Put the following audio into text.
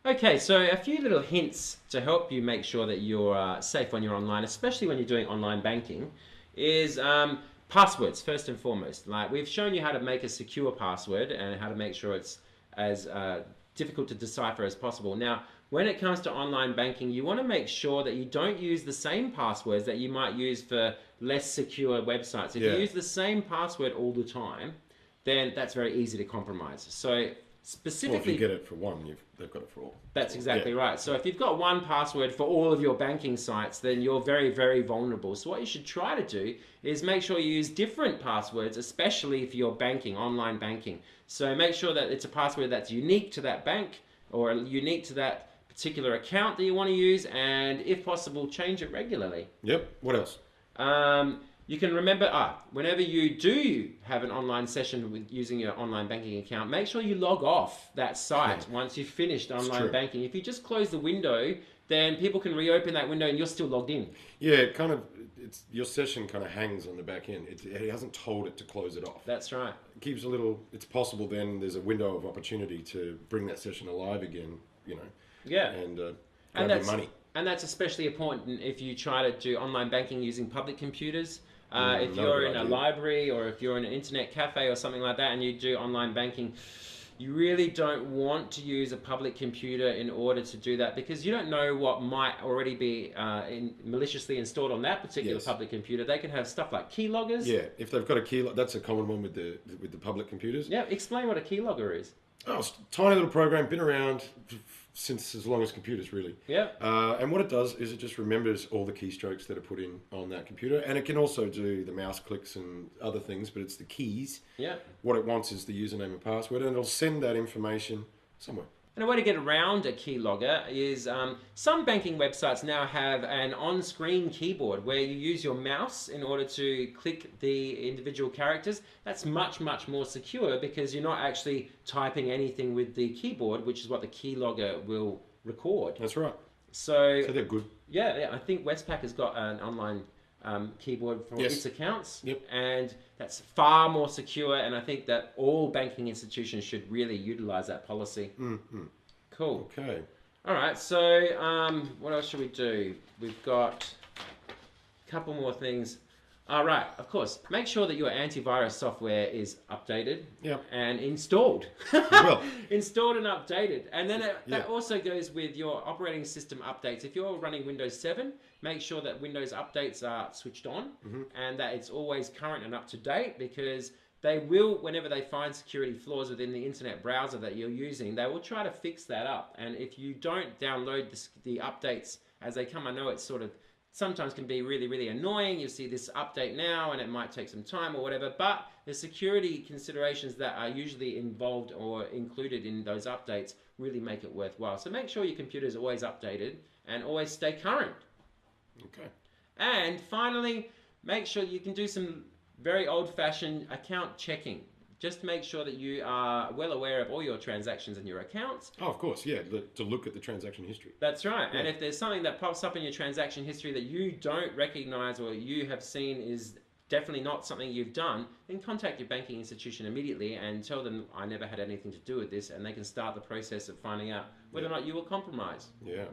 Okay, so a few little hints to help you make sure that you're safe when you're online, especially when you're doing online banking, is passwords first and foremost. Like we've shown you how to make a secure password and how to make sure it's as difficult to decipher as possible. Now, when it comes to online banking, you want to make sure that you don't use the same passwords that you might use for less secure websites. If you Yeah. use the same password all the time, then that's very easy to compromise. So Well, if you specifically, get it for one, they've got it for all. that's Yeah. exactly right. So if you've got one password for all of your banking sites, then you're very, very vulnerable. So what you should try to do is make sure you use different passwords, especially for your banking, online banking. So make sure that it's a password that's unique to that bank or unique to that particular account that you want to use, and if possible, change it regularly. Yep. What else? You can remember, whenever you do have an online session with using your online banking account, make sure you log off that site once you've finished online true. banking. If you just close the window, then people can reopen that window and you're still logged in. Yeah, it's your session kind of hangs on the back end. It hasn't told it to close it off. That's right. It keeps a little. It's possible then there's a window of opportunity to bring that session alive again. Yeah. And And grab your that's money. and that's especially important if you try to do online banking using public computers. If Not a you're good in a idea. library or if you're in an internet cafe or something like that and you do online banking, you really don't want to use a public computer in order to do that because you don't know what might already be maliciously installed on that particular Yes. public computer. They can have stuff like keyloggers. Yeah, if they've got a keylogger, that's a common one with the public computers. Yeah, explain what a keylogger is. Oh, it's a tiny little program, been around since as long as computers, really. Yeah. And what it does is it just remembers all the keystrokes that are put in on that computer, and it can also do the mouse clicks and other things, but it's the keys. Yeah. What it wants is the username and password, and it'll send that information somewhere. And a way to get around a keylogger is some banking websites now have an on-screen keyboard where you use your mouse in order to click the individual characters. That's much, much more secure because you're not actually typing anything with the keyboard, which is what the keylogger will record. That's right. So, So they're good. yeah, I think Westpac has got an online keyboard for Yes. its accounts, Yep. and that's far more secure. And I think that all banking institutions should really utilize that policy. Mm-hmm. Cool. Okay. All right. So, what else should we do? We've got a couple more things. All right. Of course, make sure that your antivirus software is updated Yep. and installed. Well. Installed and updated. And then that Yeah. also goes with your operating system updates. If you're running Windows 7, make sure that Windows updates are switched on and that it's always current and up to date because they will, whenever they find security flaws within the internet browser that you're using, they will try to fix that up. And if you don't download the updates as they come, I know it's sort of sometimes can be really, really annoying. You see this update now and it might take some time or whatever, but the security considerations that are usually involved or included in those updates really make it worthwhile. So make sure your computer is always updated and always stay current. Okay. And finally, make sure you can do some very old-fashioned account checking. Just make sure that you are well aware of all your transactions and your accounts. Oh, of course. Yeah. To look at the transaction history. That's right. And Yeah. if there's something that pops up in your transaction history that you don't recognize or you have seen is definitely not something you've done, then contact your banking institution immediately and tell them I never had anything to do with this, and they can start the process of finding out whether or not you were compromised. Yeah.